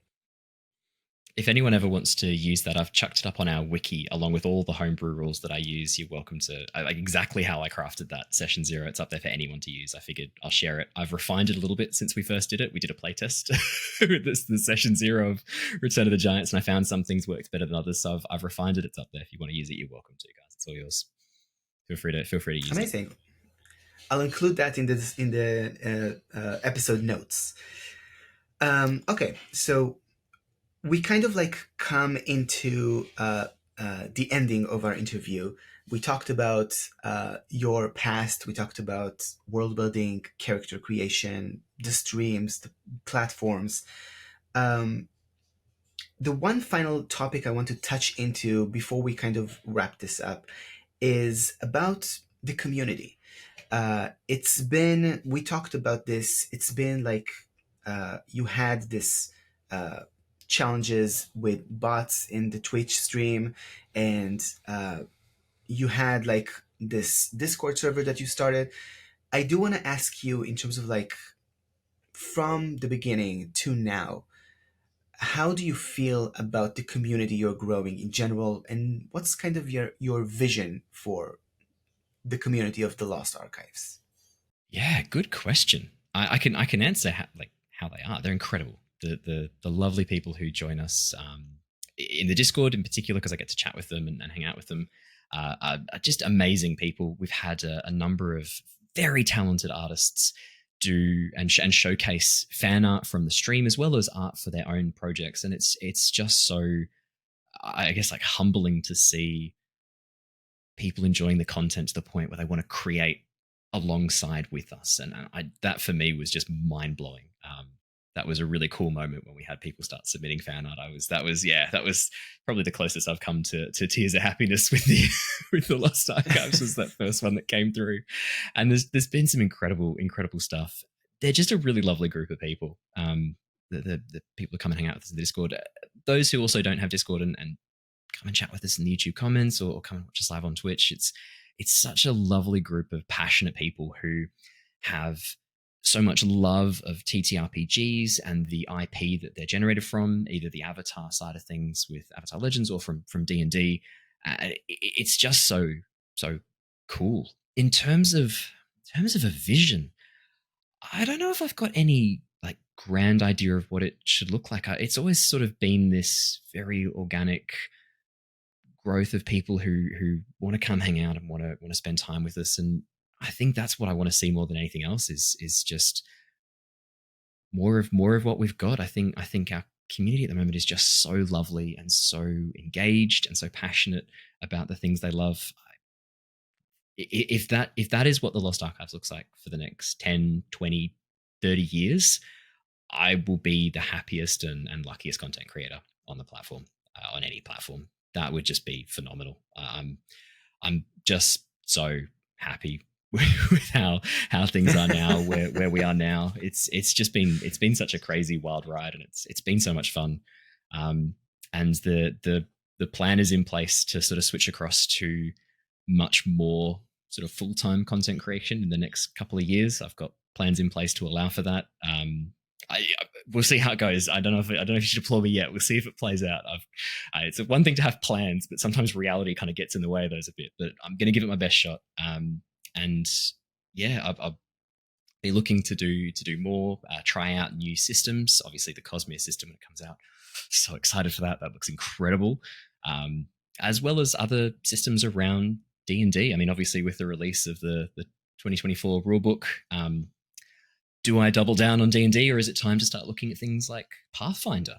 If anyone ever wants to use that, I've chucked it up on our wiki along with all the homebrew rules that I use. You're welcome to, like, exactly how I crafted that session zero. It's up there for anyone to use. I figured I'll share it. I've refined it a little bit since we first did it. We did a playtest with the session zero of Return of the Giants, and I found some things worked better than others. So I've refined it. It's up there. If you want to use it, you're welcome to, guys. It's all yours. Feel free to use it. Amazing. I'll include that in the episode notes. Okay, so we kind of like come into the ending of our interview. We talked about your past. We talked about world building, character creation, the streams, the platforms. Um, the one final topic I want to touch into before we kind of wrap this up is about the community. It's been, we talked about this, it's been like you had this challenges with bots in the Twitch stream, and you had like this Discord server that you started. I do want to ask you, in terms of like from the beginning to now, how do you feel about the community you're growing in general, and what's kind of your vision for the community of the Lost Archives? Yeah, good question. I can answer how they are. They're incredible. The lovely people who join us in the Discord in particular, because I get to chat with them and hang out with them, are just amazing people. We've had a number of very talented artists do and showcase fan art from the stream as well as art for their own projects, and it's just so, I guess, like humbling to see people enjoying the content to the point where they want to create alongside with us. And that for me was just mind blowing. That was a really cool moment when we had people start submitting fan art. That was probably the closest I've come to tears of happiness with the with the Lost Archives. Was that first one that came through, and there's been some incredible stuff. They're just a really lovely group of people. The people who come and hang out with us in the Discord, those who also don't have Discord and come and chat with us in the YouTube comments, or come and watch us live on Twitch. It's such a lovely group of passionate people who have so much love of TTRPGs and the IP that they're generated from, either the Avatar side of things with Avatar Legends or from D&D. It's just so cool. In terms of a vision, I don't know if I've got any like grand idea of what it should look like. It's always sort of been this very organic growth of people who want to come hang out and want to spend time with us. And I think that's what I want to see more than anything else is just more of what we've got. I think our community at the moment is just so lovely and so engaged and so passionate about the things they love. If that is what the Lost Archives looks like for the next 10, 20, 30 years, I will be the happiest and luckiest content creator on the platform, on any platform. That would just be phenomenal. I'm just so happy with how things are now, where we are now. It's been such a crazy wild ride, and it's been so much fun. And the plan is in place to sort of switch across to much more sort of full time content creation in the next couple of years. I've got plans in place to allow for that. We'll see how it goes. I don't know if you should applaud me yet. We'll see if it plays out. It's one thing to have plans, but sometimes reality kind of gets in the way of those a bit. But I'm going to give it my best shot. And yeah, I'll be looking to do more, try out new systems. Obviously, the Cosmere system when it comes out. So excited for that. That looks incredible. As well as other systems around D&D. I mean, obviously, with the release of the 2024 rulebook, do I double down on D&D, or is it time to start looking at things like Pathfinder?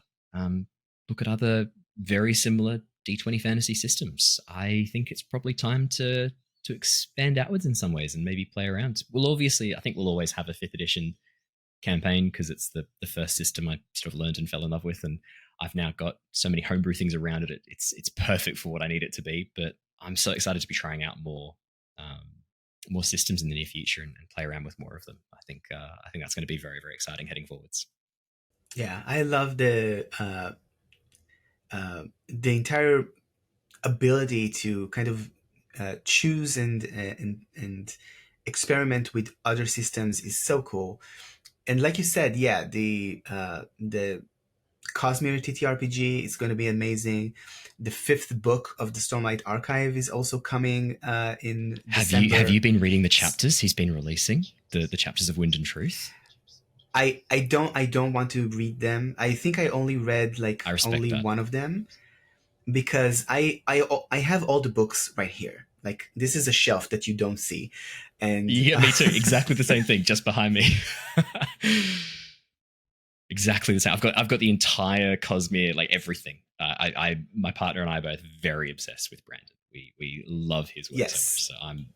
Look at other very similar D20 fantasy systems. I think it's probably time to expand outwards in some ways and maybe play around. I think we'll always have a 5th edition campaign because it's the first system I sort of learned and fell in love with, and I've now got so many homebrew things around it. It's perfect for what I need it to be. But I'm so excited to be trying out more systems in the near future and play around with more of them. I think that's going to be very, very exciting heading forwards. Yeah, I love the entire ability to kind of choose and experiment with other systems is so cool. And like you said, yeah, the Cosmere TTRPG is going to be amazing. The 5th book of the Stormlight Archive is also coming in December. Have you been reading the chapters he's been releasing? The chapters of Wind and Truth? I don't want to read them. I think I only read only one of them because I have all the books right here. Like, this is a shelf that you don't see. And yeah, me too. Exactly the same thing just behind me. Exactly the same. I've got the entire Cosmere, like everything. My partner and I are both very obsessed with Brandon. We love his work so much. So I'm.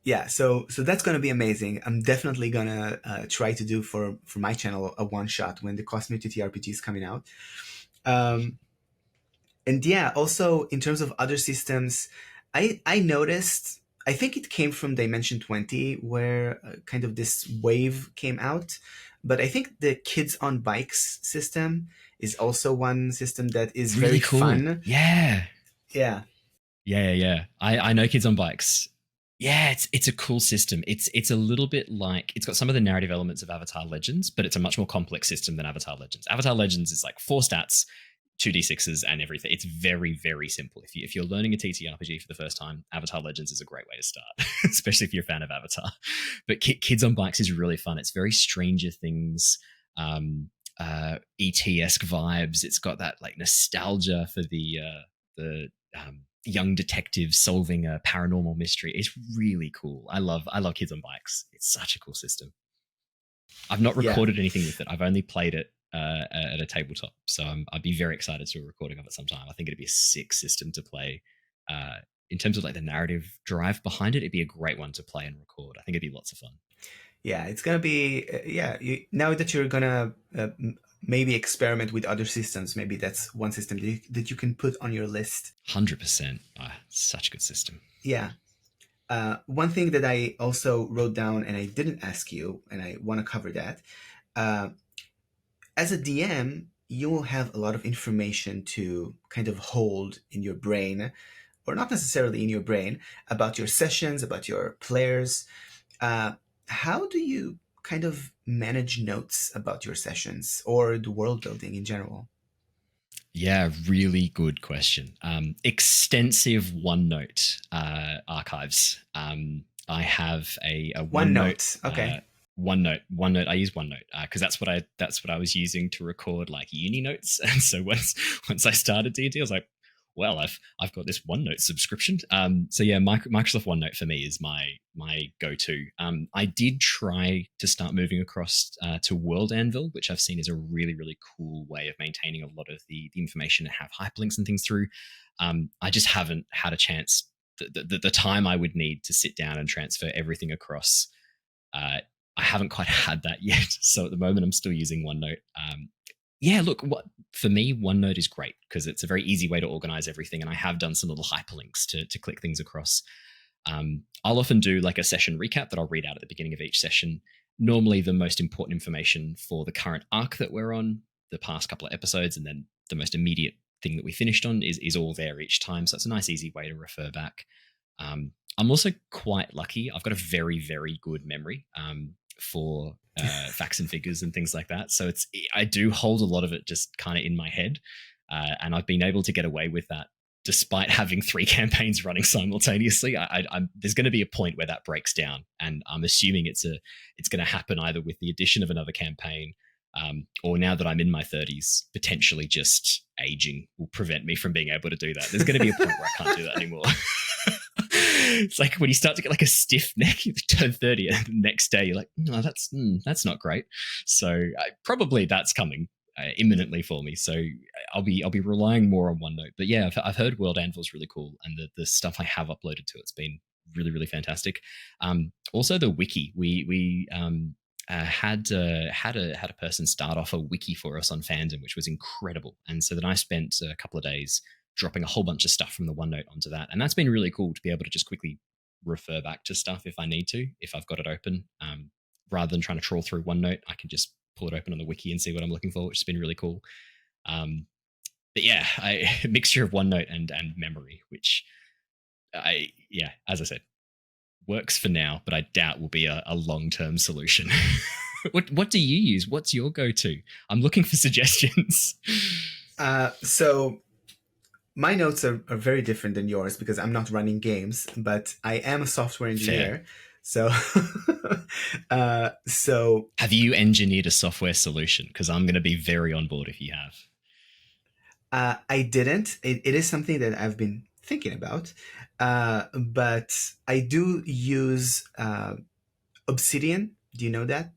Yeah, so that's gonna be amazing. I'm definitely gonna try to do for my channel a one shot when the Cosmere TTRPG is coming out. And yeah, also in terms of other systems, I noticed. I think it came from Dimension 20, where kind of this wave came out. But I think the Kids on Bikes system is also one system that is really very cool. fun. Yeah. Yeah. I know Kids on Bikes. Yeah, it's a cool system. It's a little bit like, it's got some of the narrative elements of Avatar Legends, but it's a much more complex system than Avatar Legends. Avatar Legends is like 4 stats, 2d6s and everything. It's very, very simple. If you're learning a TTRPG for the first time, Avatar Legends is a great way to start, especially if you're a fan of Avatar. But Kids on Bikes is really fun. It's very Stranger Things, ET-esque vibes. It's got that like nostalgia for the young detective solving a paranormal mystery. It's really cool. I love Kids on Bikes. It's such a cool system. I've not recorded anything with it. I've only played it at a tabletop, so I'd be very excited to do a recording of it sometime. I think it'd be a sick system to play. In terms of like the narrative drive behind it, it'd be a great one to play and record. I think it'd be lots of fun. Yeah, it's gonna be now that you're gonna maybe experiment with other systems, maybe that's one system that you can put on your list. 100%. Such a good system. Yeah. One thing that I also wrote down and I didn't ask you, and I want to cover that. As a DM, you will have a lot of information to kind of hold in your brain, or not necessarily in your brain, about your sessions, about your players. How do you kind of manage notes about your sessions or the world building in general? Yeah, really good question. Extensive OneNote archives. I have a OneNote. Okay. OneNote. I use OneNote because that's what I was using to record like uni notes. And so once I started D&D, I was like, well, I've got this OneNote subscription. So yeah, Microsoft OneNote for me is my go-to. I did try to start moving across to World Anvil, which I've seen is a really, really cool way of maintaining a lot of the information and have hyperlinks and things through. I just haven't had a chance. The time I would need to sit down and transfer everything across, I haven't quite had that yet. So at the moment, I'm still using OneNote. Yeah, look, for me, OneNote is great because it's a very easy way to organize everything. And I have done some little hyperlinks to click things across. I'll often do like a session recap that I'll read out at the beginning of each session. Normally, the most important information for the current arc that we're on, the past couple of episodes, and then the most immediate thing that we finished on is all there each time. So it's a nice, easy way to refer back. I'm also quite lucky. I've got a very, very good memory for facts and figures and things like that. So I do hold a lot of it just kind of in my head, and I've been able to get away with that despite having 3 campaigns running simultaneously. There's going to be a point where that breaks down, and I'm assuming it's going to happen either with the addition of another campaign, or now that I'm in my 30s, potentially just aging will prevent me from being able to do that. There's going to be a point where I can't do that anymore. It's like when you start to get like a stiff neck, you turn 30, and the next day you're like, no, that's not great. So probably that's coming imminently for me. So I'll be relying more on OneNote. But yeah, I've heard World Anvil's really cool, and the stuff I have uploaded to it's been really, really fantastic. Also the wiki, we had a person start off a wiki for us on Fandom, which was incredible. And so then I spent a couple of days dropping a whole bunch of stuff from the OneNote onto that, and that's been really cool to be able to just quickly refer back to stuff if I need to, if I've got it open, rather than trying to trawl through OneNote. I can just pull it open on the wiki and see what I'm looking for, which has been really cool. But yeah, a mixture of OneNote and memory, which as I said, works for now, but I doubt will be a long-term solution. What do you use? What's your go-to? I'm looking for suggestions. So my notes are very different than yours because I'm not running games, but I am a software engineer. Fair. So have you engineered a software solution? Because I'm going to be very on board if you have. I didn't. It is something that I've been thinking about, but I do use Obsidian. Do you know that?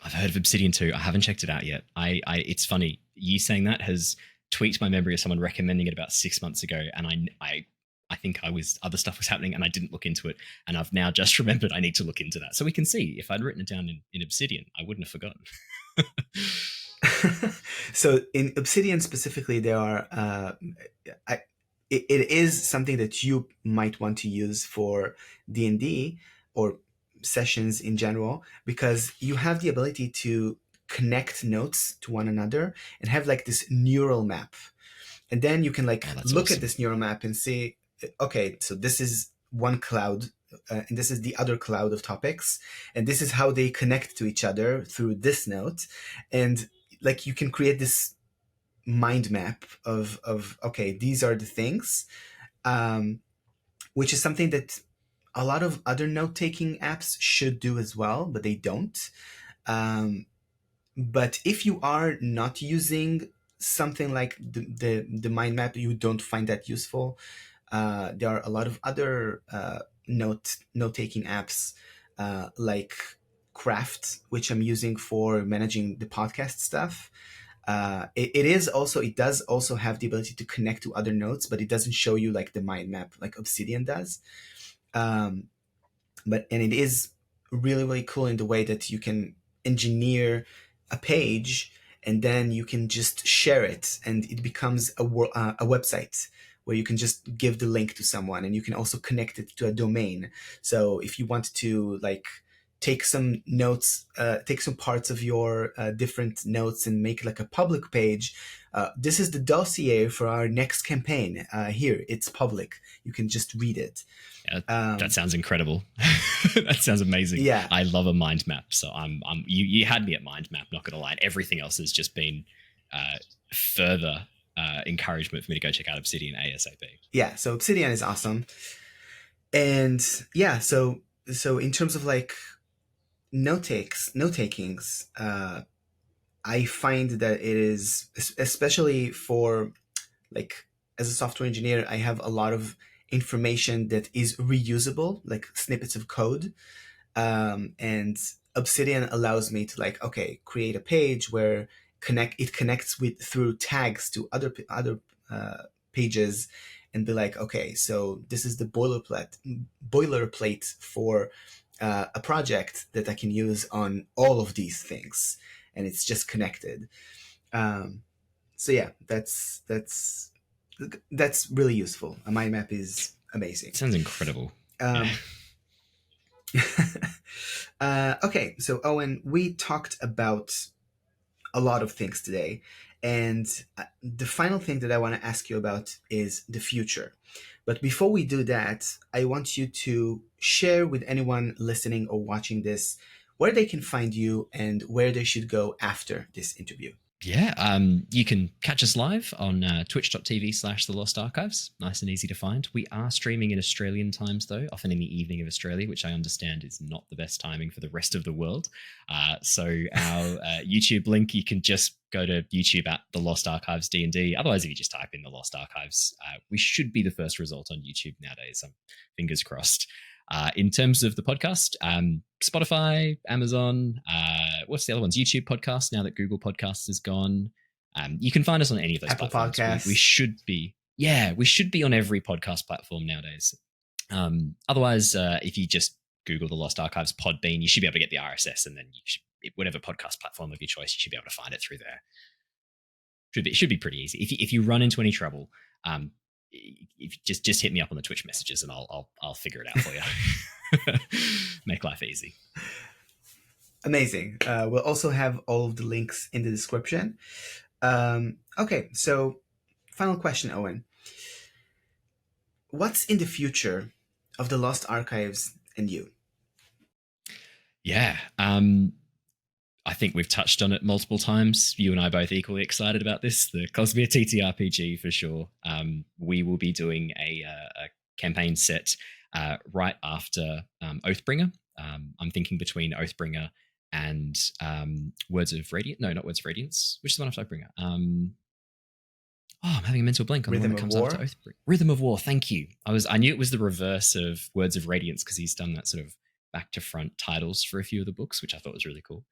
I've heard of Obsidian too. I haven't checked it out yet. It's funny, you saying that has tweaked my memory of someone recommending it about 6 months ago, and I think other stuff was happening and I didn't look into it, and I've now just remembered I need to look into that. So we can see if I'd written it down in Obsidian, I wouldn't have forgotten. So in Obsidian specifically, there are it is something that you might want to use for D&D or sessions in general, because you have the ability to connect notes to one another and have like this neural map, and then you can look awesome at this neural map and see, okay, so this is one cloud, and this is the other cloud of topics, and this is how they connect to each other through this note, and like you can create this mind map of okay, these are the things, which is something that a lot of other note-taking apps should do as well, but they don't. But if you are not using something like the mind map, you don't find that useful, there are a lot of other note-taking apps like Craft, which I'm using for managing the podcast stuff. It does also have the ability to connect to other notes, but it doesn't show you like the mind map like Obsidian does. And it is really, really cool in the way that you can engineer a page and then you can just share it, and it becomes a website where you can just give the link to someone, and you can also connect it to a domain. So if you want to like take some notes, take some parts of your different notes and make like a public page. This is the dossier for our next campaign. Here, it's public. You can just read it. Yeah, that sounds incredible. That sounds amazing. Yeah, I love a mind map. So you had me at mind map. Not gonna lie, everything else has just been further encouragement for me to go check out Obsidian ASAP. Yeah, so Obsidian is awesome, and yeah, so in terms of like note takings, I find that it is, especially for like as a software engineer, I have a lot of information that is reusable, like snippets of code, and Obsidian allows me to like, okay, create a page where it connects through tags to other pages, and be like, okay, so this is the boilerplate for a project that I can use on all of these things, and it's just connected. So yeah, that's really useful. A mind map is amazing. It sounds incredible. Um, okay, so Owen, we talked about a lot of things today, and the final thing that I want to ask you about is the future. But before we do that, I want you to share with anyone listening or watching this where they can find you and where they should go after this interview. Yeah, you can catch us live on twitch.tv/The Lost Archives. Nice and easy to find. We are streaming in Australian times, though, often in the evening of Australia, which I understand is not the best timing for the rest of the world. So our YouTube link, you can just go to YouTube at The Lost Archives D&D. Otherwise, if you just type in The Lost Archives, we should be the first result on YouTube nowadays. Fingers crossed. In terms of the podcast, Spotify, Amazon, what's the other ones? YouTube podcasts, now that Google Podcasts is gone. You can find us on any of those Apple platforms. Podcasts. We should be on every podcast platform nowadays. Otherwise, if you just Google The Lost Archives Podbean, you should be able to get the RSS, and then whatever podcast platform of your choice, you should be able to find it through there. It should be pretty easy. If you run into any trouble, if just hit me up on the Twitch messages and I'll figure it out for you. Make life easy. Amazing. We'll also have all of the links in the description. Okay, so final question, Owen. What's in the future of the Lost Archives and you? Yeah, I think we've touched on it multiple times. You and I both equally excited about this. The Cosmere TTRPG for sure. We will be doing a campaign set right after Oathbringer. I'm thinking between Oathbringer and Words of Radiance. No, not Words of Radiance. Which is the one after Oathbringer? I'm having a mental blank on Rhythm the one that comes of after Oathbringer. Rhythm of War. Thank you. I knew it was the reverse of Words of Radiance because he's done that sort of back to front titles for a few of the books, which I thought was really cool.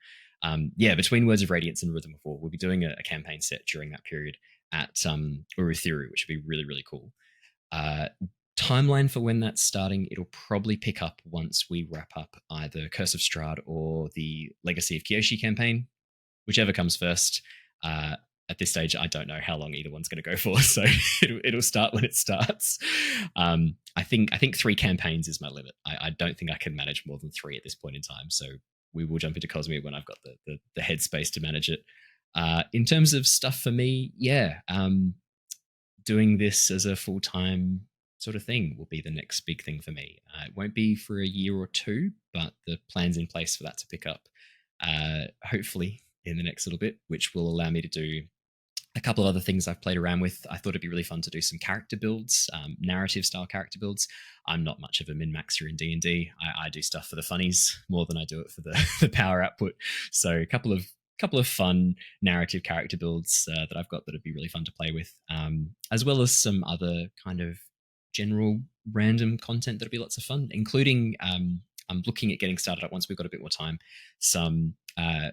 Between Words of Radiance and Rhythm of War, we'll be doing a campaign set during that period at Uruthiru, which would be really, really cool. Timeline for when that's starting, it'll probably pick up once we wrap up either Curse of Strahd or the Legacy of Kyoshi campaign, whichever comes first. At this stage, I don't know how long either one's going to go for, so it'll start when it starts. I think 3 campaigns is my limit. I don't think I can manage more than 3 at this point in time, so we will jump into Cosmere when I've got the headspace to manage it. In terms of stuff for me, doing this as a full-time sort of thing will be the next big thing for me. It won't be for a year or 2, but the plan's in place for that to pick up, hopefully in the next little bit, which will allow me to do a couple of other things I've played around with. I thought it'd be really fun to do some character builds, narrative style character builds. I'm not much of a min-maxer in D&D. I do stuff for the funnies more than I do it for the power output. So a couple of fun narrative character builds that I've got that would be really fun to play with, as well as some other kind of general random content that'll be lots of fun, including I'm looking at getting started up once we've got a bit more time, some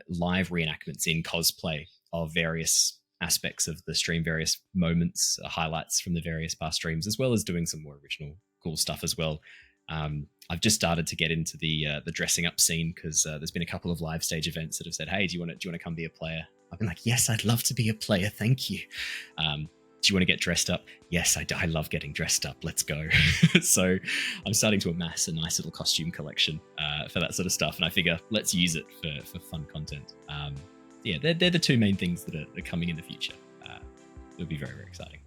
live reenactments in cosplay of various aspects of the stream, various moments, highlights from the various past streams, as well as doing some more original cool stuff as well. I've just started to get into the dressing up scene because there's been a couple of live stage events that have said, "Hey, do you want to come be a player?" I've been like, "Yes, I'd love to be a player. Thank you." Do you want to get dressed up? Yes, I love getting dressed up. Let's go. So I'm starting to amass a nice little costume collection for that sort of stuff, and I figure let's use it for fun content. They're the 2 main things that are coming in the future. It'll be very, very exciting.